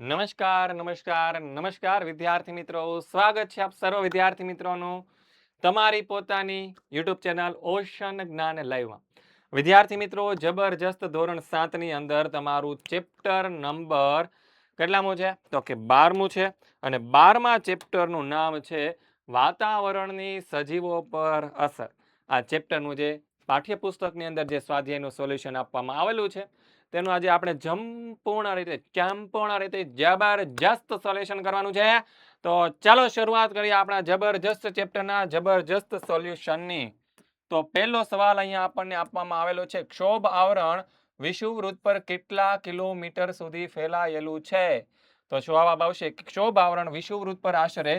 નમસ્કાર નમસ્કાર નમસ્કાર વિદ્યાર્થી મિત્રો, સ્વાગત છે આપ સર્વ વિદ્યાર્થી મિત્રોનું તમારી પોતાની યુટ્યુબ ચેનલ ઓશન જ્ઞાન લાઈવમાં. વિદ્યાર્થી મિત્રો, જબરજસ્ત ધોરણ 7 ની અંદર તમારું ચેપ્ટર નંબર કેટલામું છે? તો કે 12મું છે. અને 12મા ચેપ્ટરનું નામ છે વાતાવરણની સજીવો પર અસર. આ ચેપ્ટરનું જે પાઠ્યપુસ્તકની અંદર જે સ્વાધ્યાયનું સોલ્યુશન આપવામાં આવેલું છે તેનું આજે આપણે સંપૂર્ણ રીતે જબરજસ્ત સોલ્યુશન કરવાનું છે. તો ચાલો શરૂઆત કરીએ આપણા જબરજસ્ત ચેપ્ટરના જબરજસ્ત સોલ્યુશનની. તો પહેલો સવાલ અહીંયા આપણને આપવામાં આવેલો છે, ક્ષોભ આવરણ વિષુવવૃત્ત પર કેટલા કિલોમીટર સુધી ફેલાયેલું છે? તો જવાબ આવશે ક્ષોભ આવરણ વિષુવવૃત્ત પર આશરે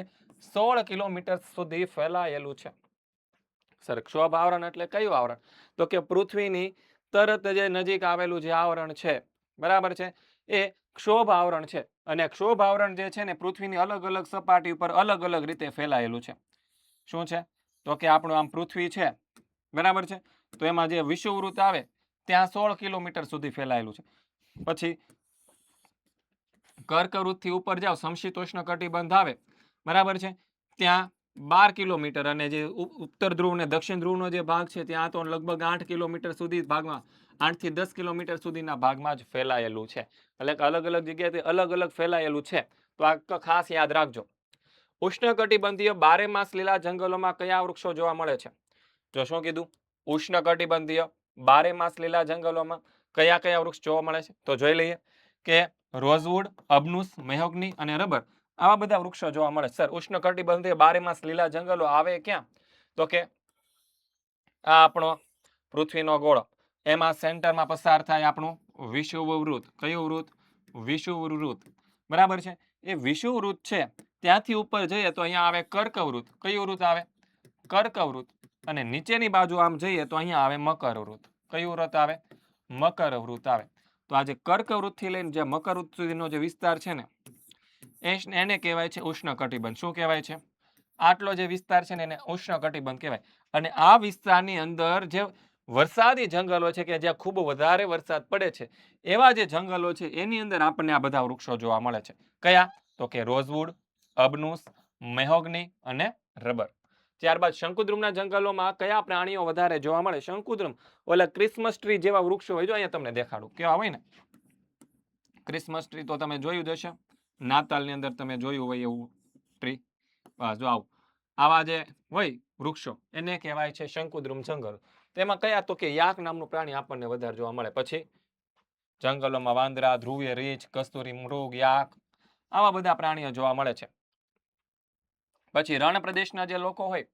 16 કિલોમીટર સુધી ફેલાયેલું છે. સર, ક્ષોભ આવરણ એટલે કયું આવરણ? તો કે પૃથ્વીની તરત જે નજીક આવેલું જે આવરણ છે, બરાબર છે, એ ક્ષોભ આવરણ છે. અને ક્ષોભ આવરણ જે છે ને પૃથ્વીની અલગ અલગ સપાટી ઉપર અલગ અલગ રીતે ફેલાયેલું છે. શું છે? તો કે આપણું આમ પૃથ્વી છે, બરાબર છે, તો એમાં જે વિષુવવૃત્ત આવે ત્યાં 16 કિલોમીટર સુધી ફેલાયેલું છે. પછી કર્કવૃત્તથી ઉપર જાઓ, સમશીતોષ્ણ કટિબંધ આવે, બરાબર છે, ત્યાં 12 કિલોમીટર, અને જે ઉત્તર ધ્રુવ ને દક્ષિણ ધ્રુવનો જે ભાગ છે ત્યાં તો લગભગ 8 કિલોમીટર સુધી ભાગમાં, 8 થી 10 કિલોમીટર સુધીના ભાગમાં જ ફેલાયેલું છે. એટલે કે અલગ અલગ જગ્યાએથી અલગ અલગ ફેલાયેલું છે. તો આ ખાસ યાદ રાખજો. ઉષ્ણકટિબંધીય 12 માસ લીલા જંગલોમાં કયા વૃક્ષો જોવા મળે છે? જો શું કીધું? ઉષ્ણકટિબંધીય 12 માસ લીલા જંગલોમાં કયા કયા વૃક્ષ જોવા મળે છે? તો જોઈ લઈએ કે રોઝવુડ, અબનુસ, મેહોગની અને રબર, આવા બધા વૃક્ષો જોવા મળે. સર, ઉષ્ણકટિબંધીય 12 માસ લીલા જંગલો આવે ક્યાં? તો કે આ આપણો પૃથ્વીનો ગોળો, એમાં સેન્ટરમાં પસાર થાય આપણું વિષુવવૃત્ત. કયું વૃત્ત? વિષુવવૃત્ત, બરાબર છે. એ વિષુવવૃત્ત છે ત્યાંથી ઉપર જઈએ તો અહીંયા આવે કર્કવૃત્ત. કયું વૃત્ત આવે? કર્કવૃત્ત. અને નીચેની બાજુ આમ જઈએ તો અહીંયા આવે મકરવૃત્ત. કયું વૃત્ત આવે? મકરવૃત્ત આવે. તો આ જે કર્કવૃત્તથી લઈને જે મકરવૃત્ત સુધીનો જે વિસ્તાર છે ને, એને કહેવાય છે ઉષ્ણકટિબંધ. શું કહેવાય છે? આટલો જે વિસ્તાર છે ને એને ઉષ્ણકટિબંધ કહેવાય. અને આ વિસ્તારની અંદર જે વરસાદી જંગલો છે કે જ્યાં ખૂબ વધારે વરસાદ પડે છે, એવા જે જંગલો છે એની અંદર આપણને આ બધા વૃક્ષો જોવા મળે છે. કયા? તો કે રોઝવુડ, અબનુસ, મેહોગની અને રબર. ત્યારબાદ શંકુદ્રુમના જંગલોમાં કયા પ્રાણીઓ વધારે જોવા મળે? શંકુદ્રુમ, ઓલા ક્રિસમસ ટ્રી જેવા વૃક્ષો હોય, જો અહીંયા તમને દેખાડું કેવા હોય ને. ક્રિસમસ ટ્રી તો તમે જોયું જ હશે, નાતાલની અંદર તમે જોયું હોય એવું ટ્રી. જો આવું આવા જે હોય વૃક્ષો એને કહેવાય છે શંકુદ્રુમ જંગલ. તેમાં કયા? તો કે યાક નામનું પ્રાણી આપણને વધારે જોવા મળે. પછી જંગલોમાં વાંદરા, ધ્રુવીય રીંછ, કસ્તુરી મૃગ, યાક, આવા બધા પ્રાણીઓ જોવા મળે છે. પછી રણ પ્રદેશના જે લોકો હોય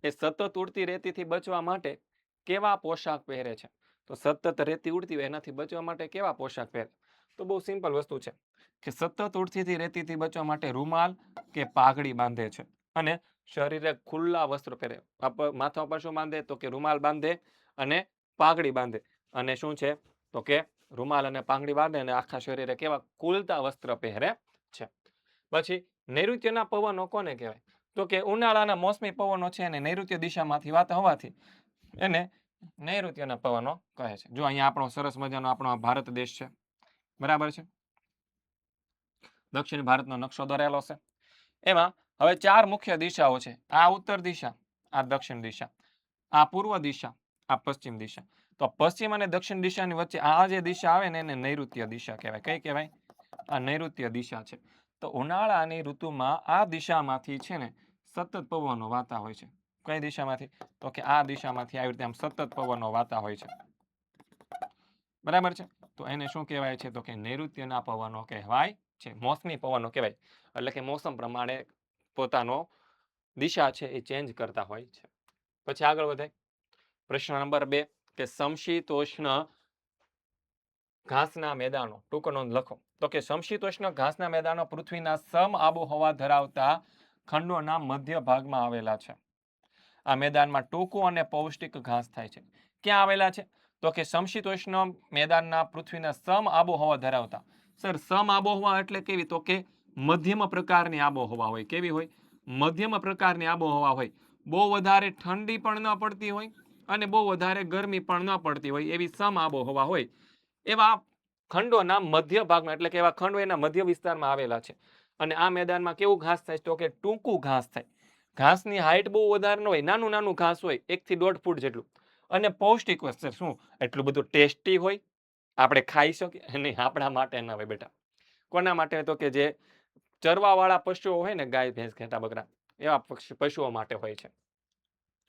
એ સતત ઉડતી રેતીથી બચવા માટે કેવા પોશાક પહેરે છે? તો સતત રેતી ઉડતી હોય એનાથી બચવા માટે કેવા પોશાક પહેરે? તો બહુ સિમ્પલ વસ્તુ છે કે સતત ઉડતી રેતીથી બચવા માટે રૂમાલ કે પાઘડી બાંધે છે. અને શરીરે ખુલ્લા વસ્ત્રો પહેરે. માથા પર શું બાંધે? તો કે રૂમાલ બાંધે અને પાઘડી બાંધે. અને શું છે? તો કે રૂમાલ અને પાઘડી બાંધે અને આખા શરીરે કેવા ખુલતા વસ્ત્ર પહેરે છે. પછી નૈઋત્યના પવનો કોને કહેવાય? તો કે ઉનાળાના મોસમી પવનો છે અને નૈઋત્ય દિશામાંથી વાતા હોવાથી એને નૈઋત્યના પવનો કહે છે. જો અહીંયા આપણો સરસ મજાનો આપણો ભારત દેશ છે, બરાબર છે, દક્ષિણ ભારતનો નકશો દોરેલો છે. એમાં હવે 4 મુખ્ય દિશાઓ છે. આ ઉત્તર દિશા, આ દક્ષિણ દિશા, આ પૂર્વ દિશા, આ પશ્ચિમ દિશા. તો પશ્ચિમ અને દક્ષિણ દિશાની વચ્ચે આ જે દિશા આવે ને એને નૈઋત્ય દિશા કહેવાય. કઈ કહેવાય? આ નૈઋત્ય દિશા છે. તો ઉનાળાની ઋતુમાં આ દિશામાંથી છે ને સતત પવનો વાતા હોય છે. કઈ દિશામાંથી? તો કે આ દિશામાંથી આવી રીતે આમ સતત પવનો વાતા હોય છે, બરાબર છે. તો એને શું કહેવાય છે? તો કે નૈઋત્યના પવનો કહેવાય છે. મોસમી પવનો કહેવાય. એટલે કે મોસમ પ્રમાણે પોતાનો દિશા છે એ ચેન્જ કરતા હોય છે. પછી આગળ વધાય. પ્રશ્ન નંબર 2 કે સમશીતોષ્ણ ઘાસના મેદાનો ટૂંકો નોંધ લખો. તો કે સમશીતોષ્ણ ઘાસના મેદાનો પૃથ્વીના સમ આબોહવા ધરાવતા ખંડોના મધ્ય ભાગમાં આવેલા છે. આ મેદાનમાં ટૂંકું અને પૌષ્ટિક ઘાસ થાય છે. ક્યાં આવેલા છે? તો કે સમશીતોષ્ણ મેદાનના પૃથ્વીના સમ આબોહવા ધરાવતા. સર, સમ આબોહવા એટલે કેવી? તો કે મધ્યમ પ્રકારની આબોહવા હોય. કેવી હોય? મધ્યમ પ્રકારની આબોહવા હોય. બહુ વધારે ઠંડી પણ ન પડતી હોય અને બહુ વધારે ગરમી પણ ન પડતી હોય, એવી સમ આબોહવા હોય. એવા ખંડોના મધ્ય ભાગમાં, એટલે કે એવા ખંડો એના મધ્ય વિસ્તારમાં આવેલા છે. અને આ મેદાનમાં કેવું ઘાસ થાય તો કે ટૂંકું ઘાસ થાય. ઘાસની હાઈટ બહુ વધારે ન હોય, નાનું નાનું ઘાસ હોય, 1 થી 1.5 ફૂટ જેટલું. અને પૌષ્ટિક વસ્તુ શું એટલું બધું ટેસ્ટી હોય, આપણે ખાઈ શકીએ નહીં, આપણા માટે ના હોય બેટા. કોના માટે? તો કે જે ચરવાવાળા પશુઓ હોય ને, ગાય ભેંસ ઘેટા બકરા, એવા પશુઓ માટે હોય છે.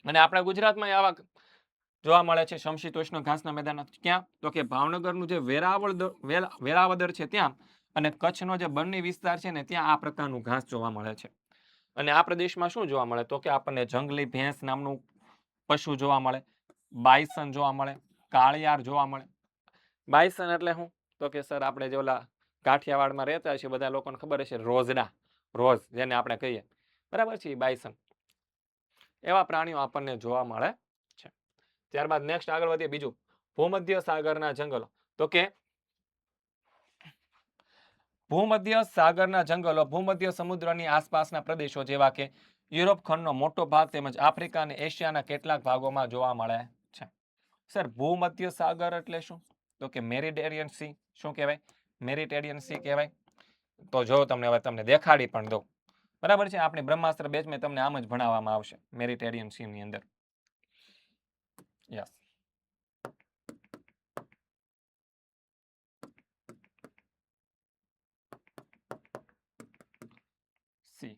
અને આપણા ગુજરાતમાં આવા જોવા મળે છે સમશીતોષ્ણ ઘાસના મેદાન. ક્યાં? તો કે ભાવનગરનું જે વેરાવદર છે ત્યાં, અને કચ્છનો જે બન્ની વિસ્તાર છે ને ત્યાં આ પ્રકારનું ઘાસ જોવા મળે છે. અને આ પ્રદેશમાં શું જોવા મળે તો કે આપણને જંગલી ભેંસ નામનું પશુ જોવા મળે, બાયસન જોવા મળે, કાળિયાર જોવા મળે. બાયસન એટલે શું? તો કે સર આપણે જે ઓલા કાઠિયાવાડમાં રહેતા છીએ બધા લોકોને ખબર હશે, રોઝડા, રોઝ જેને આપણે કહીએ, બરાબર છે, બાયસન. એવા પ્રાણીઓ આપણને જોવા મળે છે. ત્યારબાદ નેક્સ્ટ આગળ વધીએ. બીજું, ભૂમધ્ય સાગરના જંગલો. તો કે ભૂમધ્ય સાગરના જંગલો ભૂમધ્ય સમુદ્રની આસપાસના પ્રદેશો જેવા કે યુરોપ ખંડનો મોટો ભાગ તેમજ આફ્રિકા અને એશિયાના કેટલાક ભાગોમાં જોવા મળે છે. સર ભૂમધ્ય સાગર એટલે શું? તો કે મેરિટેરિયન સી. શું કહેવાય? મેરિટેરિયન સી કહેવાય. તો જો તમને હવે તમને દેખાડી પણ દઉં, બરાબર છે. આપણી બ્રહ્માસ્ત્ર બેચમાં તમને આમ જ ભણાવવામાં આવશે મેરિટેરિયન સી ની અંદર. યસ. સી.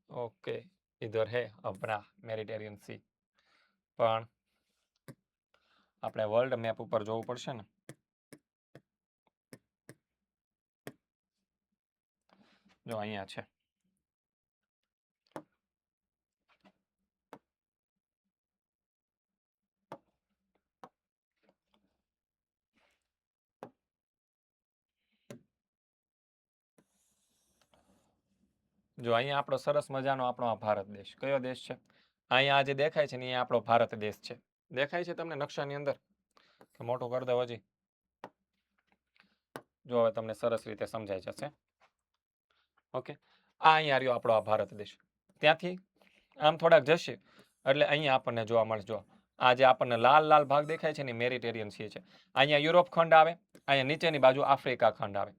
ઓકે, ઇધર હે અભરા મેરિટેરિયન સી. પણ આપણે વર્લ્ડ મેપ ઉપર જોવું પડશે ને. જો અહીંયા છે. જો અહીંયા આપણો સરસ મજાનો આપણો આ ભારત દેશ. કયો દેશ છે? અહીંયા જે દેખાય છે ને એ આપણો ભારત દેશ છે. દેખાય છે તમને નકશાની અંદર? કે મોટો કરી દો હજી? જો હવે તમને સરસ રીતે સમજાઈ જશે. ઓકે, આ અહીંયા રહ્યો આપણો આ ભારત દેશ. ત્યાંથી આમ થોડાક જશે એટલે અહીંયા આપણને જોવા મળશે. જો આ જે આપણને લાલ લાલ ભાગ દેખાય છે ને મેરિટેરિયન સી છે. અહીંયા યુરોપ ખંડ આવે, અહીંયા નીચેની બાજુ આફ્રિકા ખંડ આવે,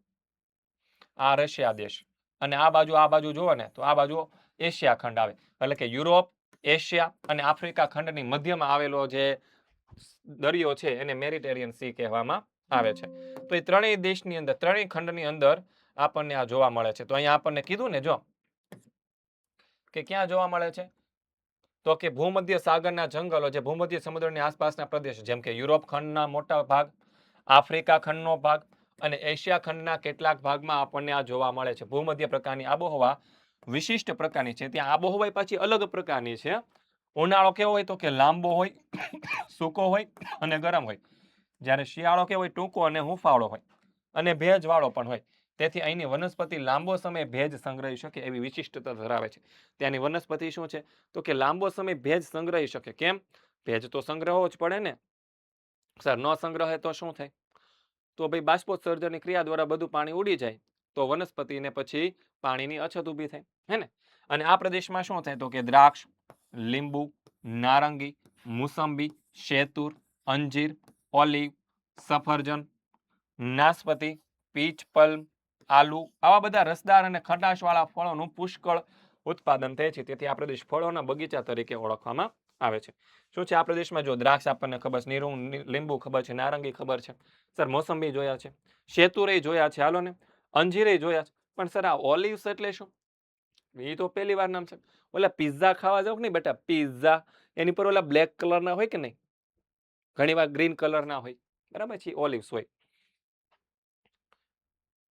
આ રશિયા દેશ. અને આ બાજુ જુઓ ને તો આ બાજુ એશિયા ખંડ આવે. એટલે કે યુરોપ, એશિયા અને આફ્રિકા ખંડની મધ્યમાં આવેલો જે દરિયો છે એને મેરિટેરિયન સી કહેવામાં આવે છે. તો એ ત્રણેય દેશની અંદર, ત્રણેય ખંડની અંદર આપણને આ જોવા મળે છે. તો અહીંયા આપણને કીધું ને જો કે ક્યાં જોવા મળે છે તો કે ભૂમધ્ય સાગરના જંગલો, જે ભૂમધ્ય સમુદ્રની આસપાસના પ્રદેશ, જેમ કે યુરોપ ખંડના મોટા ભાગ, આફ્રિકા ખંડનો ભાગ અને એશિયા ખંડના કેટલાક ભાગમાં આપણને આ જોવા મળે છે. ભૂમધ્ય પ્રકારની આબોહવા વિશિષ્ટ પ્રકારની છે. ત્યાં આબોહવા પાછી અલગ પ્રકારની છે. ઉનાળો કેવો હોય તો કે લાંબો હોય, સૂકો હોય અને ગરમ હોય. જ્યારે શિયાળો કેવો હોય, ટૂંકો અને હુંફાળો હોય અને ભેજવાળો પણ હોય. તેથી અહીંની વનસ્પતિ લાંબો સમય ભેજ સંગ્રહી શકે એવી વિશિષ્ટતા ધરાવે છે. ત્યાંની વનસ્પતિ શું છે તો કે લાંબો સમય ભેજ સંગ્રહી શકે. કેમ? ભેજ તો સંગ્રહવો જ પડે ને સર. ન સંગ્રહે તો શું થાય? તો ભાઈ બાષ્પોત્સર્જનની ક્રિયા દ્વારા બધું પાણી ઉડી જાય તો વનસ્પતિને પછી પાણીની અછત ઊભી થાય, હે ને? અને આ પ્રદેશમાં શું થાય તો કે દ્રાક્ષ, લીંબુ, નારંગી, મુસંબી, શેતુર, અંજીર, ઓલિવ, સફરજન, નાશપતી, પીચ, પલ્મ, આલુ, આવા બધા રસદાર અને ખટાશવાળા ફળોનું પુષ્કળ ઉત્પાદન થાય છે. તેથી આ પ્રદેશ ફળોના બગીચા તરીકે ઓળખવામાં આવે છે. શું છે આ પ્રદેશમાં? જો દ્રાક્ષ આપણને ખબર છે, લીંબુ ખબર છે, નારંગી ખબર છે, સર મોસંબી જોયા છે, શેતુરે જોયા છે, હાલો ને, અંજીરે જોયા છે. પણ સર આ ઓલિવ્સ એટલે શું? એ તો પહેલી વાર નામ છે. ઓલા પિઝા ખાવા જાવ કે નહીં બેટા, પિઝા એની પર ઓલા બ્લેક કલરના હોય કે નહીં, ઘણી વાર ગ્રીન કલરના હોય, બરાબર છે, ઓલિવ્સ હોય.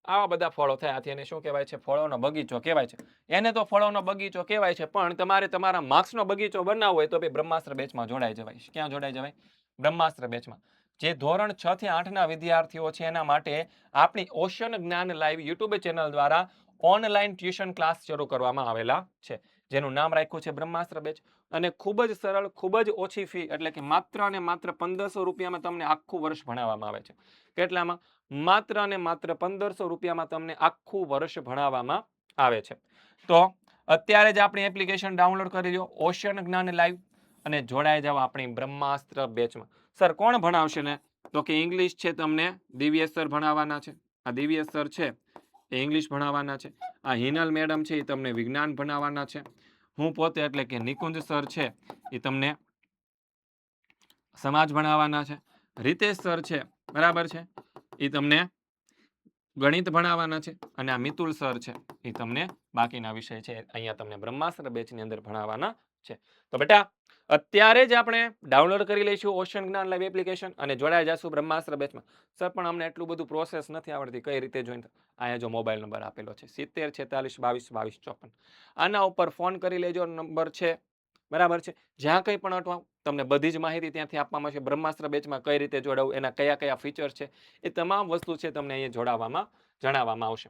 આવા બધા ફળો થાય. આથી એને શું કહેવાય છે? ફળોનો બગીચો કહેવાય છે. એને તો ફળોનો બગીચો કહેવાય છે, પણ તમારે તમારા માર્ક્સનો બગીચો બનાવવો હોય તો ભાઈ બ્રહ્માસ્ત્ર બેચમાં જોડાઈ જવાય. ક્યાં જોડાઈ જવાય? બ્રહ્માસ્ત્ર બેચમાં. જે ધોરણ 6 થી 8ના વિદ્યાર્થીઓ છે એના માટે આપણી ઓશન જ્ઞાન લાઈવ યુટ્યુબ ચેનલ દ્વારા ઓનલાઈન ટ્યુશન ક્લાસ શરૂ કરવામાં આવેલા છે. જેનું નામ રાખ્યું છે બ્રહ્માસ્ત્ર બેચ, અને ખૂબ જ સરળ, ખૂબ જ ઓછી ફી, એટલે કે માત્ર અને માત્ર 1500 રૂપિયામાં તમને આખું વર્ષ ભણાવવામાં આવે છે. કેટલામાં? માત્ર અને માત્ર 1500 રૂપિયામાં તમને આખું વર્ષ ભણાવવામાં આવે છે. તો અત્યારે જ આપણી એપ્લિકેશન ડાઉનલોડ કરી લો, ઓશન જ્ઞાન લાઈવ, અને જોડાઈ જાઓ આપણી બ્રહ્માસ્ત્ર બેચમાં. સર કોણ ભણાવશે ને? તો કે ઇંગ્લિશ છે તમને દિવ્યેશ સર ભણાવવાના છે. આ દિવ્યેશ સર છે એ ઇંગ્લિશ ભણાવવાના છે. આ હિનલ મેડમ છે એ તમને વિજ્ઞાન ભણાવવાના છે. હું પોતે એટલે કે નિકુંજ સર છે એ તમને સમાજ ભણાવવાના છે. રીતેશ સર છે, બરાબર છે, એ તમને ગણિત ભણાવવાના છે. અને આ મિતુલ સર છે એ તમને બાકીના વિષય છે અહીંયા તમને બ્રહ્માસ્ત્ર બેચની અંદર ભણાવવાના છે. તો બેટા અત્યારે જ આપણે ડાઉનલોડ કરી લઈશું ઓશન જ્ઞાન લાઈવ એપ્લિકેશન અને જોડાઈ જશું બ્રહ્માસ્ત્ર બેચમાં. સર પણ અમને એટલું બધું પ્રોસેસ નથી આવડતી, કઈ રીતે જોઈન? અહીંયા જો મોબાઈલ નંબર આપેલો છે 70 46 22 22 54. આના ઉપર ફોન કરી લેજો, નંબર છે, બરાબર છે. જ્યાં કંઈ પણ અટવાવ તમને બધી જ માહિતી ત્યાંથી આપવામાં આવશે. બ્રહ્માસ્ત્ર બેચમાં કઈ રીતે જોડાવું, એના કયા કયા ફીચર છે, એ તમામ વસ્તુ છે તમને અહીંયા જોડાવવામાં જણાવવામાં આવશે.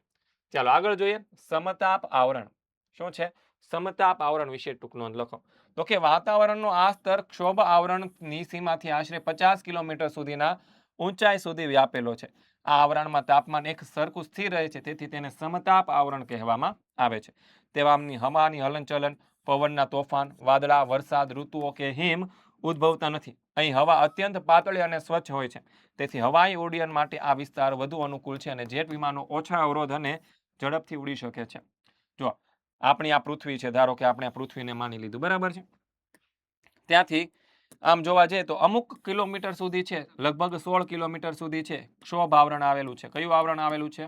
ચાલો આગળ જોઈએ. સમતાપ આવરણ શું છે? સમતાપ આવરણ વિશે ટૂંક નોંધ લખો. તો કે વાતાવરણનો આ સ્તર ક્ષોભ આવરણની સીમાથી આશરે 50 કિલોમીટર સુધીના ઊંચાઈ સુધી વ્યાપેલો છે. આ આવરણમાં તાપમાન એક સરખું સ્થિર રહે છે, તેથી તેને સમતાપ આવરણ કહેવામાં આવે છે. તેમાંની હવાની હલનચલન, પવનના તોફાન, વાદળા, વરસાદ, ઋતુઓ કે હિમ ઉદ્ભવતા નથી. અહીં હવા અત્યંત પાતળી અને સ્વચ્છ હોય છે, તેથી હવાઈ ઉડ્ડયન માટે આ વિસ્તાર વધુ અનુકૂળ છે અને જેટ વિમાનો ઓછા અવરોધ અને ઝડપથી ઉડી શકે છે. જો આપણી આ પૃથ્વી છે, ધારો કે આપણે આ પૃથ્વીને માની લીધું, બરાબર છે. ત્યાંથી આમ જોવા જઈએ તો અમુક કિલોમીટર સુધી છે, લગભગ 16 કિલોમીટર સુધી છે, ક્ષોભ આવરણ આવેલું છે. કયું આવરણ આવેલું છે?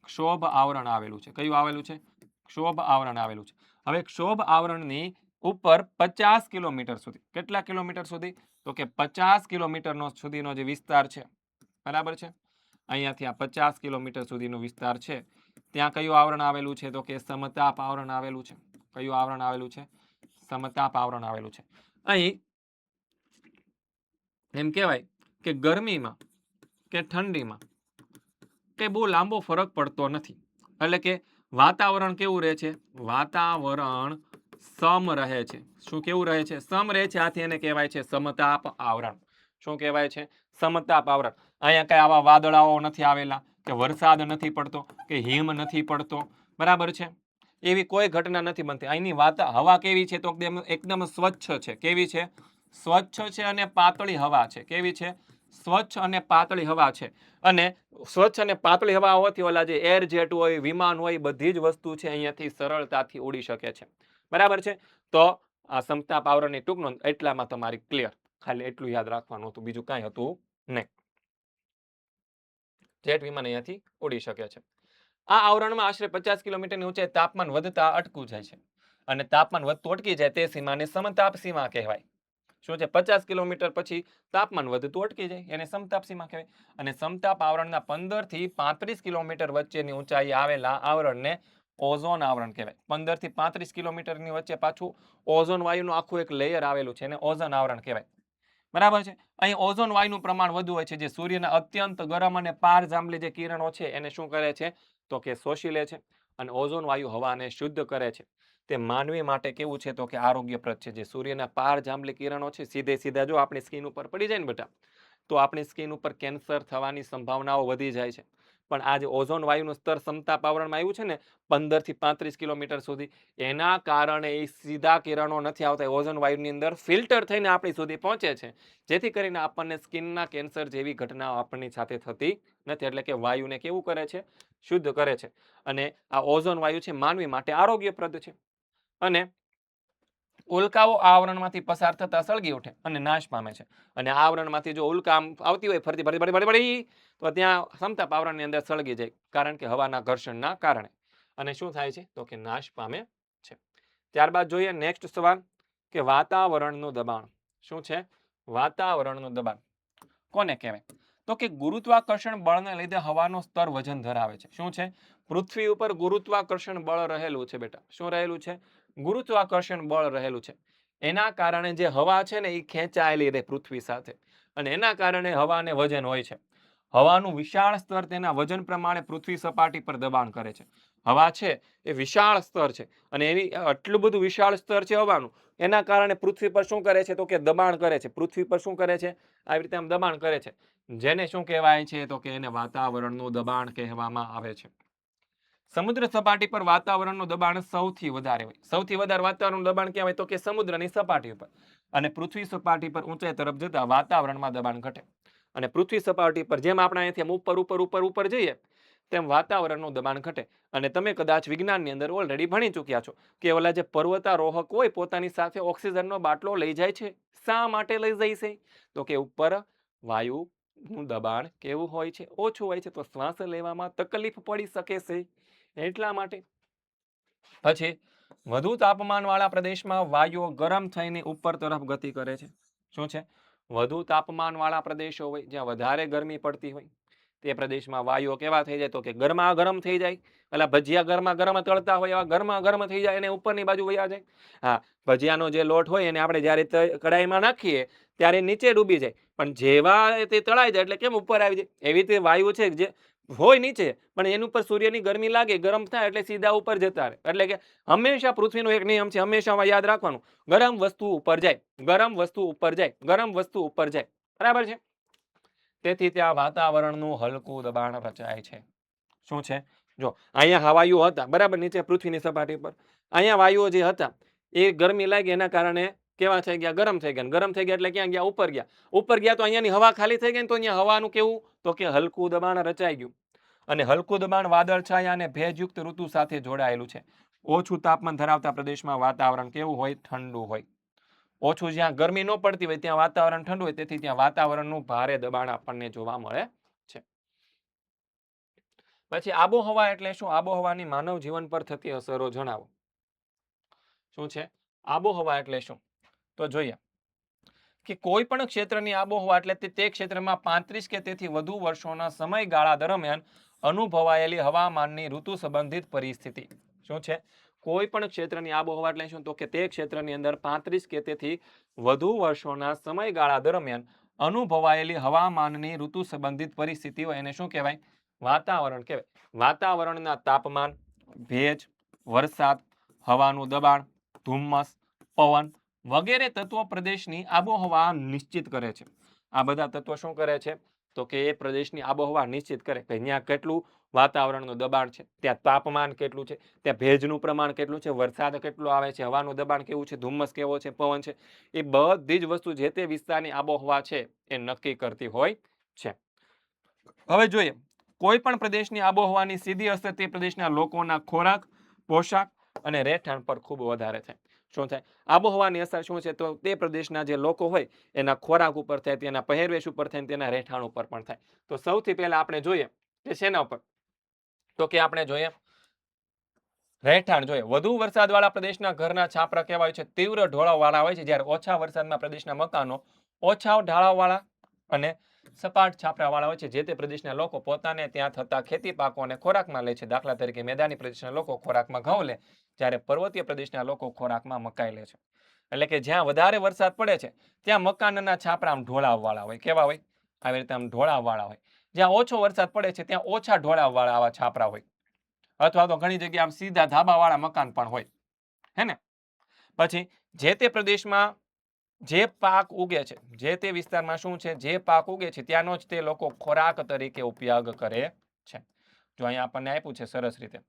ક્ષોભ આવરણ આવેલું છે. કયું આવેલું છે? ક્ષોભ આવરણ આવેલું છે. હવે ક્ષોભ આવરણની ઉપર 50 કિલોમીટર સુધી, કેટલા કિલોમીટર સુધી? તો કે 50 કિલોમીટરનો સુધીનો જે વિસ્તાર છે, બરાબર છે, અહીંયાથી આ 50 કિલોમીટર સુધીનો વિસ્તાર છે, ત્યાં કયું આવરણ આવેલું છે? તો કે સમતાપ આવરણ આવેલું છે. કયું આવરણ આવેલું છે? સમતાપ આવરણ આવેલું છે. અહીં એમ કહેવાય કે ગરમીમાં કે ઠંડીમાં કે બહુ લાંબો ફરક પડતો નથી. એટલે કે વાતાવરણ કેવું રહે છે? વાતાવરણ સમ રહે છે. શું કેવું રહે છે? સમ રહે છે. આથી એને કહેવાય છે સમતાપ આવરણ. શું કહેવાય છે? સમતાપ આવરણ. અહીંયા કઈ આવા વાદળાઓ નથી આવેલા, કે વરસાદ નથી પડતો, કે હિમ નથી પડતો, બરાબર છે, એવી કોઈ ઘટના નથી બનતી. અહીંની હવા કેવી છે? તો એકદમ સ્વચ્છ છે. કેવી છે? સ્વચ્છ છે અને પાતળી હવા છે. કેવી છે? સ્વચ્છ અને પાતળી હવા છે. અને સ્વચ્છ અને પાતળી હવા હોવાથી ઓલા જે એર જેટ હોય, વિમાન હોય, બધી જ વસ્તુ છે અહીંયાથી સરળતાથી ઉડી શકે છે. બરાબર છે. તો આ સમતાપ આવરણની ટૂંક નોંધ એટલામાં તમારી ક્લિયર. ખાલી એટલું યાદ રાખવાનું હતું, બીજું કાંઈ હતું નહીં. જેટ વિમાન અહીંયાથી ઉડી શકે છે. આ આવરણમાં આશરે 50 કિલોમીટરની ઊંચાઈ તાપમાન વધતા અટકું જાય છે. અને તાપમાન વધતું અટકી જાય તે સીમાને સમતાપ સીમા કહેવાય. શું છે? 50 કિલોમીટર પછી તાપમાન વધતું અટકી જાય, એને સમતાપ સીમા કહેવાય. અને સમતાપ આવરણના 15 થી 35 કિલોમીટર વચ્ચેની ઊંચાઈ આવેલા આવરણને ઓઝોન આવરણ કહેવાય. 15 થી 35 કિલોમીટરની વચ્ચે પાછું ઓઝોન વાયુનું આખું એક લેયર આવેલું છે, એને ઓઝોન આવરણ કહેવાય. બરાબર છે. અહીં ઓઝોન વાયુનું પ્રમાણ વધુ હોય છે, જે સૂર્યના અત્યંત ગરમ અને પાર જાંબલી જે કિરણો છે એને શું કરે છે? તો કે શોષી લે છે. અને ઓઝોન વાયુ હવાને શુદ્ધ કરે છે. તે માનવી માટે કેવું છે? તો કે આરોગ્યપ્રદ છે. જે સૂર્યના પાર જાંબલી કિરણો છે સીધે સીધા જો આપણી સ્કિન ઉપર પડી જાય ને બેટા, તો આપણી સ્કિન ઉપર કેન્સર થવાની સંભાવનાઓ વધી જાય છે. પણ આ જે ઓઝોન વાયુનું સ્તર સમતાપ આવરણમાં આવ્યું છે ને 15 થી 35 કિલોમીટર સુધી, એના કારણે એ સીધા કિરણો નથી આવતા, ઓઝોન વાયુની અંદર ફિલ્ટર થઈને આપણી સુધી પહોંચે છે, જેથી કરીને આપણને સ્કિનના કેન્સર જેવી ઘટનાઓ આપણી સાથે થતી નથી. એટલે કે વાયુને કેવું કરે છે? શુદ્ધ કરે છે. અને આ ઓઝોન વાયુ છે માનવી માટે આરોગ્યપ્રદ છે. અને ઉલ્કાઓ આ આવરણમાંથી પસાર થતા સળગી ઉઠે અને નાશ પામે છે. અને આ આવરણમાંથી જો ઉલ્કા આવતી હોય ફરતી ફરી તો ત્યાં સમતાપ આવરણની અંદર સળગી જાય, કારણ કે હવાના ઘર્ષણના કારણે. અને શું થાય છે? તો કે નાશ પામે છે. ત્યારબાદ જોઈએ નેક્સ્ટ સવાલ કે વાતાવરણનું દબાણ શું છે? વાતાવરણનું દબાણ કોને કહેવાય? તો કે ગુરુત્વાકર્ષણ બળને લીધે હવાનું સ્તર વજન ધરાવે છે. શું છે? પૃથ્વી ઉપર ગુરુત્વાકર્ષણ બળ રહેલું છે બેટા. શું રહેલું છે? ગુરુત્વાકર્ષણ બળ રહેલું છે. એના કારણે જે હવા છે ને એ ખેંચાયેલી રહે પૃથ્વી સાથે, અને એના કારણે હવાને વજન હોય છે. હવાનું વિશાળ સ્તર તેના વજન પ્રમાણે પૃથ્વી સપાટી પર દબાણ કરે છે. હવા છે એ વિશાળ સ્તર છે અને એની આટલું બધું વિશાળ સ્તર છે હવાનું, એના કારણે પૃથ્વી પર શું કરે છે તો કે દબાણ કરે છે. પૃથ્વી પર શું કરે છે? આવી રીતે આમ દબાણ કરે છે. જેને શું કહેવાય છે તો કે એને વાતાવરણનું દબાણ કહેવામાં આવે છે. સમુદ્ર સપાટી પર વાતાવરણનું દબાણ સૌથી વધારે હોય. સૌથી વધારે વાતાવરણનું દબાણ ક્યાં હોય તો કે સમુદ્રની સપાટી ઉપર. અને પૃથ્વી સપાટી પર ઊંચાઈ તરફ જતા વાતાવરણમાં દબાણ ઘટે. અને પૃથ્વી સપાટી પર જેમ આપણે અહીંથી આમ ઉપર જઈએ તેમ વાતાવરણનું દબાણ ઘટે. અને તમે કદાચ વિજ્ઞાનની અંદર ઓલરેડી ભણી ચૂક્યા છો કે ઓલા જે પર્વતારોહક હોય પોતાની સાથે ઓક્સિજનનો બાટલો લઈ જાય છે. શા માટે લઈ જાય છે? તો કે ઉપર વાયુનું દબાણ કેવું હોય છે? ઓછું હોય છે, તો શ્વાસ લેવામાં તકલીફ પડી શકે છે એટલા માટે. પછી વધુ તાપમાનવાળા પ્રદેશમાં વાયુઓ ગરમ થઈને ઉપર તરફ ગતિ કરે છે. શું છે? વધુ તાપમાનવાળા પ્રદેશો હોય જ્યાં વધારે ગરમી પડતી હોય તે પ્રદેશમાં વાયુઓ કેવા થઈ જાય તો કે ગરમા ગરમ થઈ જાય. એટલે ભજીયા ગરમા ગરમ તળતા હોય એવા ગરમા ગરમ થઈ જાય અને ઉપરની બાજુ વયા જાય. હા, ભજીયાનો જે લોટ હોય એને આપણે જ્યારે કડાઈમાં નાખીએ ત્યારે નીચે ડૂબી જાય, પણ જેવા તે તળાઈ જાય એટલે કેમ ઉપર આવી જાય. એવી રીતે વાયુ છે જે હોય નીચે પણ એની ઉપર સૂર્યની ગરમી લાગે, ગરમ થાય એટલે સીધા ઉપર જતા રહે. એટલે કે હંમેશા પૃથ્વીનો એક નિયમ છે, હંમેશા યાદ રાખવાનું, ગરમ વસ્તુ ઉપર જાય, ગરમ વસ્તુ ઉપર જાય, ગરમ વસ્તુ ઉપર જાય. બરાબર છે? તેથી ત્યાં વાતાવરણનું હલકું દબાણ રચાય છે. શું છે? જો અહીંયા વાયુઓ હતા બરાબર નીચે પૃથ્વીની સપાટી પર, અહીંયા વાયુઓ જે હતા એ ગરમી લાગી એના કારણે કેવા થઈ ગયા? ગરમ થઈ ગયા. ગરમ થઈ ગયા એટલે ક્યાં ગયા? ઉપર ગયા. ઉપર ગયા તો અહીંયાની હવા ખાલી થઈ ગઈ ને તો અહીંયા હવાનું કેવું તો કે હલકું દબાણ રચાઈ ગયું. અને હલકું દબાણ વાદળછાયા અને ભેજયુક્ત ઋતુ સાથે જોડાયેલું છે. ઓછું તાપમાન ધરાવતા પ્રદેશમાં વાતાવરણ કેવું હોય? ઠંડુ હોય. ઓછું જ્યાં ગરમી ન પડતી હોય ત્યાં વાતાવરણ ઠંડુ હોય, તેથી ત્યાં વાતાવરણનું ભારે દબાણ આપણને જોવા મળે છે. પછી આબોહવા એટલે શું? આબોહવાની માનવ જીવન પર થતી અસરો જણાવો. શું છે? આબોહવા એટલે શું? તો જોઈએ કે કોઈ પણ ક્ષેત્રની આબોહવા એટલે તે ક્ષેત્રમાં 35 કે તેથી વધુ વર્ષોના સમયગાળા દરમિયાન અનુભવાયેલી હવામાનની ઋતુ સંબંધિત પરિસ્થિતિ. શું છે? કોઈ પણ ક્ષેત્રની આબોહવા એટલે શું? તો કે તે ક્ષેત્રની અંદર 35 કે તેથી વધુ વર્ષોના સમયગાળા દરમિયાન અનુભવાયેલી હવામાનની ઋતુ સંબંધિત પરિસ્થિતિઓ એને શું કહેવાય? વાતાવરણ કહેવાય. વાતાવરણના તાપમાન, ભેજ, વરસાદ, હવાનું દબાણ, ધુમ્મસ, પવન વગેરે તત્વો પ્રદેશની આબોહવા નિશ્ચિત કરે છે. આ બધા તત્વો શું કરે છે? તો કે એ પ્રદેશની આબોહવા નિશ્ચિત કરે કે અહીંયા કેટલું વાતાવરણનું દબાણ છે, ત્યાં તાપમાન કેટલું છે, ત્યાં ભેજનું પ્રમાણ કેટલું છે, વરસાદ કેટલો આવે છે, હવાનું દબાણ કેવું છે, ધુમ્મસ કેવો છે, પવન છે. એ બધી જ વસ્તુ જે તે વિસ્તારની આબોહવા છે એ નક્કી કરતી હોય છે. હવે જોઈએ કોઈ પણ પ્રદેશની આબોહવાની સીધી અસર તે પ્રદેશના લોકોના ખોરાક, પોશાક અને રહેઠાણ પર ખૂબ વધારે થાય. શું થાય? આબોહવાની અસર શું છે? તો તે પ્રદેશના જે લોકો હોય એના ખોરાક ઉપર થાય, તેના પહેરવેશ ઉપર થાય, તેના રહેઠાણ ઉપર પણ થાય. તો સૌથી પહેલા આપણે જોઈએ કે શેના ઉપર? તો કે આપણે જોઈએ રહેઠાણ જોઈએ. વધુ વરસાદવાળા પ્રદેશના ઘરના છાપરા કેવા હોય છે? તીવ્ર ઢોળાવવાળા હોય છે, જ્યારે ઓછા વરસાદમાં પ્રદેશના મકાનો ઓછા ઢાળાવવાળા અને સપાટ છાપરાવાળા હોય છે. જે તે પ્રદેશના લોકો પોતાને ત્યાં થતા ખેતી પાકોને ખોરાકમાં લે છે. દાખલા તરીકે મેદાની પ્રદેશના લોકો ખોરાકમાં ઘઉં લે, જ્યારે પર્વતીય પ્રદેશના લોકો ખોરાકમાં મકાઈ લે છે. એટલે કે જ્યાં વધારે વરસાદ પડે છે ત્યાં મકાનના છાપરા આમ ઢોળાવવાળા હોય. કેવા હોય? આવી રીતે આમ ઢોળાવવાળા હોય. જ્યાં ઓછો વરસાદ પડે છે ત્યાં ઓછા ઢોળાવવાળા આવા છાપરા હોય. અથવા તો ઘણી જગ્યાએ આમ સીધા ધાબાવાળા મકાન પણ હોય. હે ને? પછી જે તે પ્રદેશમાં જે પાક ઉગે છે, જે તે વિસ્તારમાં શું છે, જે પાક ઉગે છે ત્યાંનો જ તે લોકો ખોરાક તરીકે ઉપયોગ કરે છે. જો અહીંયા આપણને આપ્યું છે સરસ રીતે.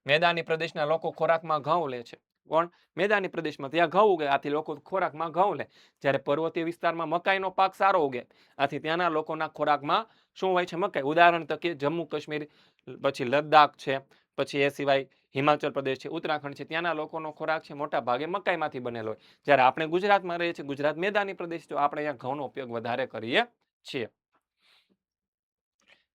મેદાની પ્રદેશના લોકો ખોરાકમાં ઘઉં લે છે. કોણ? મેદાની પ્રદેશમાં ત્યાં ઘઉં ઉગે, આથી લોકો ખોરાકમાં ઘઉં લે. જ્યારે પર્વતીય વિસ્તારમાં મકાઈનો પાક સારો ઉગે, આથી ત્યાંના લોકોના ખોરાકમાં શું હોય છે? મકાઈ. ઉદાહરણ તરીકે જમ્મુ કાશ્મીર, પછી લદ્દાખ છે, પછી એ સિવાય હિમાચલ પ્રદેશ છે, ઉત્તરાખંડ છે, ત્યાંના લોકોનો ખોરાક છે મોટા ભાગે મકાઈમાંથી બનેલો હોય. જ્યારે આપણે ગુજરાતમાં રહીએ છીએ, ગુજરાત મેદાની પ્રદેશ, તો આપણે અહીંયા ઘઉંનો ઉપયોગ વધારે કરીએ છીએ.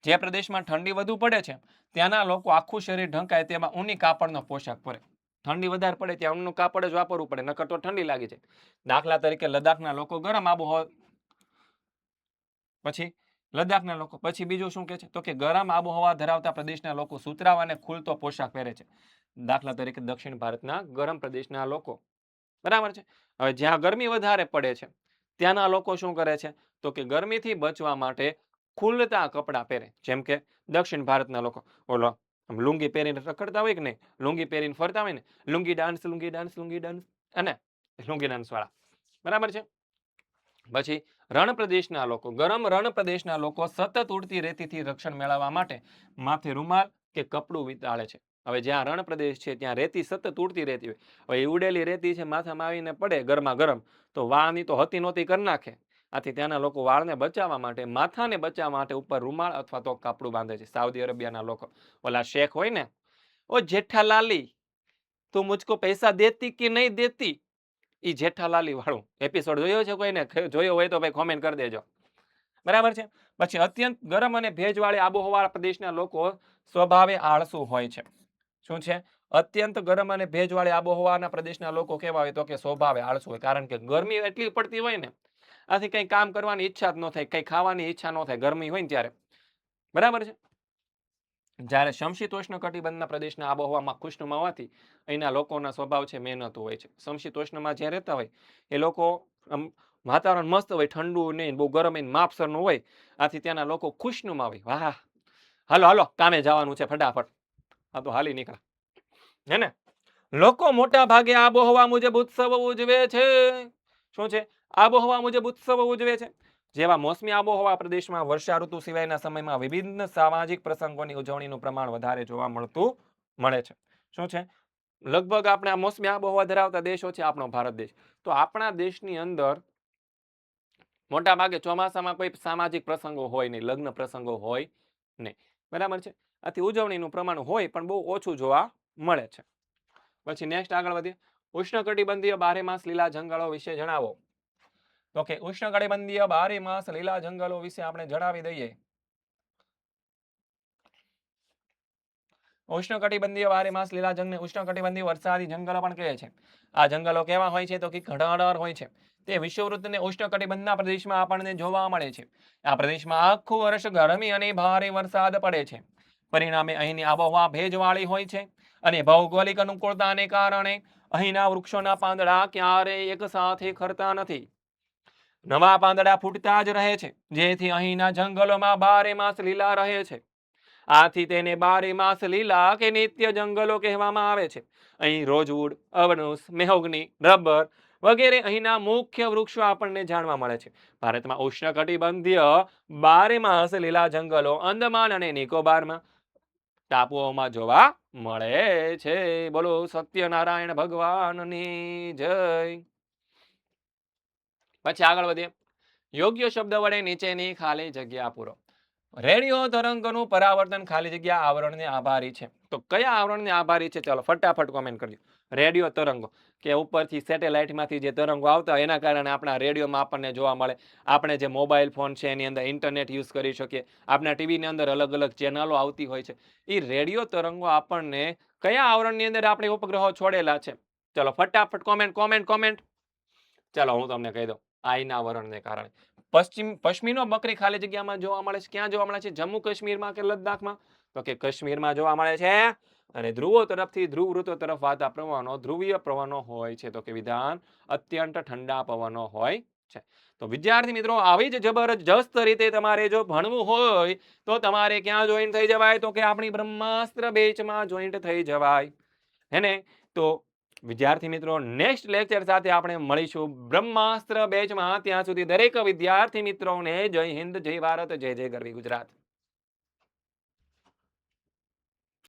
જે પ્રદેશમાં ઠંડી વધુ પડે છે ત્યાંના લોકો આખું શરીર ઢંકાય તેમાં ઊની કાપડનો પોશાક પહેરે. ઠંડી વધારે પડે ત્યાં ઊનનું કાપડ જ વાપરવું પડે, નકર તો ઠંડી લાગી જાય. દાખલા તરીકે લદ્દાખના લોકો ગરમ આબોહવા, પછી લદ્દાખના લોકો, પછી બીજું શું કહે છે તો કે ગરમ આબોહવા ધરાવતા પ્રદેશના લોકો સુતરાવ અને ખુલતો પોશાક પહેરે છે. દાખલા તરીકે દક્ષિણ ભારતના ગરમ પ્રદેશના લોકો. બરાબર છે? હવે જ્યાં ગરમી વધારે પડે છે ત્યાંના લોકો શું કરે છે? તો કે ગરમીથી બચવા માટે ખુલતા કપડાં પહેરે. જેમ કે દક્ષિણ ભારતના લોકો ઓલો આમ લુંગી પહેરીને રખડતા હોય કે નહીં, લુંગી પહેરીને ફરતા હોય ને, lungi dance, lungi dance, lungi dance, અને લુંગી ડાન્સ વાળા. બરાબર છે. પછી રણ પ્રદેશના લોકો, ગરમ રણ પ્રદેશના લોકો સતત ઉડતી રેતીથી રક્ષણ મેળવવા માટે માથે રૂમાલ કે કપડું વિતાળે છે. હવે જ્યાં રણ પ્રદેશ છે ત્યાં રેતી સતત ઉડતી રહેતી હોય. હવે એ ઉડેલી રેતી છે માથામાં આવીને પડે ગરમા ગરમ, તો વાળની તો હતી નહોતી કરી નાખે. આથી ત્યાંના લોકો વાળને બચાવવા માટે, માથાને બચાવવા માટે ઉપર રૂમાલ અથવા તો કાપડું બાંધે છે. સાઉદી અરેબિયાના લોકો, ઓલા શેખ હોય ને, ઓ જેઠાલાલી તું મુझको પૈસા દેતી કે નહીં દેતી, ઈ જેઠાલાલી વાળું એપિસોડ જોયો છે કોઈને? જોયો હોય તો ભાઈ કોમેન્ટ કરી દેજો. બરાબર છે. પછી અત્યંત ગરમ અને ભેજવાળી આબોહવાળા પ્રદેશના લોકો સ્વભાવે આળસુ હોય છે. શું છે? અત્યંત ગરમ અને ભેજવાળી આબોહવાના પ્રદેશના લોકો કેવા હોય તો કે સ્વભાવે આળસુ હોય. કારણ કે ગરમી એટલી પડતી હોય ને, આથી કંઈ કામ કરવાની ઈચ્છા જ ન થાય, કંઈ ખાવાની ઈચ્છા ન થાય ગરમી હોય ને ત્યારે. બરાબર છે. જ્યારે સમશીતોષ્ણ કટિબંધના પ્રદેશના આબોહવામાં ખુશનુમા હોવાથી અહીંના લોકોના સ્વભાવ છે મહેનતુ હોય છે. સમશીતોષ્ણમાં જ્યાં રહેતા હોય એ લોકો વાતાવરણ મસ્ત હોય, ઠંડુ નહીં, બહુ ગરમ નહીં, માપસરનું હોય. આથી ત્યાંના લોકો ખુશનુમા હોય. વાહ, હાલો હાલો કામે જવાનું છે ફટાફટ, આ તો હાલી નીકળ્યા. હે ને? લોકો મોટા ભાગે આબોહવા મુજબ ઉત્સવો ઉજવે છે. શું છે? આબોહવા મુજબ ઉત્સવો ઉજવે છે. જેવા મોસમી આબોહવા પ્રદેશમાં વર્ષા ઋતુ સિવાયના સમયમાં વિભિન્ન સામાજિક પ્રસંગોની ઉજવણીનું પ્રમાણ વધારે જોવા મળે છે. શું છે? લગભગ આપણે આ મોસમી આબોહવા ધરાવતા દેશો છે આપણો ભારત દેશ. તો આપણા દેશની અંદર મોટા ભાગે ચોમાસામાં કોઈ સામાજિક પ્રસંગો હોય નહીં, લગ્ન પ્રસંગો હોય નહીં. બરાબર છે. આથી ઉજવણીનું પ્રમાણ હોય પણ બહુ ઓછું જોવા મળે છે. પછી નેક્સ્ટ આગળ વધીએ. ઉષ્ણકટિબંધીય બારેમાસ લીલા જંગલો વિશે જણાવો. તો કે ઉષ્ણકટિબંધીય બારેમાસ લીલા જંગલો વિશે આપણે જણાવી દઈએ. ઉષ્ણકટિબંધીય બારેમાસ લીલા જંગલને ઉષ્ણકટિબંધીય વરસાદી જંગલો પણ કહે છે. આ જંગલો કેવા હોય છે? તો કે ઘટાદાર હોય છે. તે વિષુવવૃત્ત અને ઉષ્ણકટિબંધના પ્રદેશમાં આપણને જોવા મળે છે. આ પ્રદેશમાં આખું વર્ષ ગરમી અને ભારે વરસાદ પડે છે. પરિણામે અહીંની આબોહવા ભેજવાળી હોય છે અને ભૌગોલિક અનુકૂળતાને કારણે અહીંના વૃક્ષોના પાંદડા ક્યારેય એક સાથે ખરતા નથી. નવા પાંદડા ફૂટતા જ રહે છે, જેથી અહીંના જંગલોમાં બારેમાસ લીલા રહે છે. આથી તેને બારેમાસ લીલા કે નિત્ય જંગલો કહેવામાં આવે છે. અહીં રોઝવુડ, અવનુસ, મેહોગની, રબર વગેરે અહીંના મુખ્ય વૃક્ષો આપણને જાણવા મળે છે. ભારતમાં ઉષ્ણકટિબંધીય બારેમાસ લીલા જંગલો અંદમાન અને નિકોબારમાં ટાપુઓમાં જોવા મળે છે. બોલો સત્યનારાયણ ભગવાનની જય. પછી આગળ વધીએ. યોગ્ય શબ્દ વડે નીચેની ખાલી જગ્યા પૂરો. રેડિયો તરંગોનું પરાવર્તન ખાલી જગ્યા આવરણને આભારી છે. તો કયા આવરણને આભારી છે? ચાલો ફટાફટ કોમેન્ટ કરજો. રેડિયો તરંગો, કે ઉપરથી સેટેલાઇટમાંથી જે તરંગો આવતા હોય એના કારણે આપણા રેડિયોમાં આપણને જોવા મળે. આપણે જે મોબાઈલ ફોન છે એની અંદર ઇન્ટરનેટ યુઝ કરી શકીએ. આપણા ટીવીની અંદર અલગ અલગ ચેનલો આવતી હોય છે. એ રેડિયો તરંગો આપણને કયા આવરણની અંદર આપણે ઉપગ્રહો છોડેલા છે? ચાલો ફટાફટ કોમેન્ટ. ચાલો હું તમને કહી દઉં. આઈના આવરણને કારણે. પશ્ચિમીનો બકરી ખાલી જગ્યામાં જોવા મળે છે. ક્યાં જોવા મળે છે? જમ્મુ કાશ્મીરમાં કે લદ્દાખમાં? તો કે કાશ્મીરમાં જોવા મળે છે. અને ધ્રુવો તરફથી ધ્રુવ વૃત્તો તરફ વાતા પવનો ધ્રુવીય પવનો હોય છે. તો કે વિધાન અત્યંત ઠંડા પવનો હોય છે. તો વિદ્યાર્થી મિત્રો, આવી જ જબરજસ્ત રીતે તમારે જો ભણવું હોય તો તમારે ક્યાં જોઈન્ટ થઈ જવાય? તો કે આપણી બ્રહ્માસ્ત્ર બેચમાં જોઈન્ટ થઈ જવાય. હેને? તો વિદ્યાર્થી મિત્રો, નેક્સ્ટ લેક્ચર સાથે આપણે મળીશું બ્રહ્માસ્ત્ર બેચમાં. ત્યાં સુધી દરેક વિદ્યાર્થી મિત્રોને જય હિન્દ, જય ભારત, જય જય ગરવી ગુજરાત.